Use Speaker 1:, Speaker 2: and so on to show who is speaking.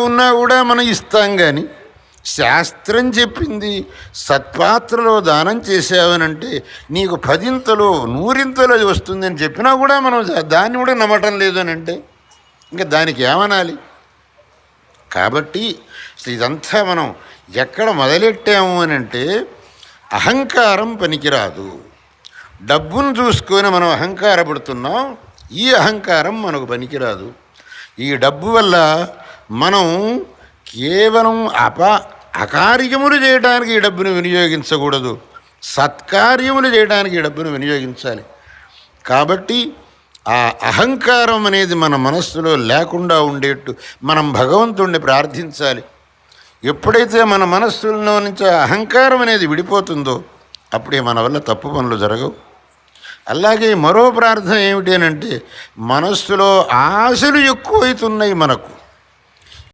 Speaker 1: ఉన్నా కూడా మనం ఇస్తాం. కానీ శాస్త్రం చెప్పింది సత్పాత్రలో దానం చేసావనంటే నీకు 10ంతలో 100ంతలో వస్తుందని చెప్పినా కూడా మనం దాన్ని కూడా నమ్మటం లేదు అని అంటే ఇంకా దానికి ఏమనాలి? కాబట్టి ఇదంతా మనం ఎక్కడ మొదలెట్టాము అని అంటే అహంకారం పనికిరాదు. డబ్బును చూసుకొని మనం అహంకారపడుతున్నాం. ఈ అహంకారం మనకు పనికిరాదు. ఈ డబ్బు వల్ల మనం కేవలం అకార్యములు చేయడానికి ఈ డబ్బును వినియోగించకూడదు, సత్కార్యములు చేయడానికి ఈ డబ్బును వినియోగించాలి. కాబట్టి ఆ అహంకారం అనేది మన మనస్సులో లేకుండా ఉండేట్టు మనం భగవంతుణ్ణి ప్రార్థించాలి. ఎప్పుడైతే మన మనస్సులో నుంచి అహంకారం అనేది విడిపోతుందో అప్పుడే మన వల్ల తప్పు పనులు జరగవు. అలాగే మరో ప్రార్థన ఏమిటి అని అంటే మనస్సులో ఆశలు ఎక్కువవుతున్నాయి మనకు.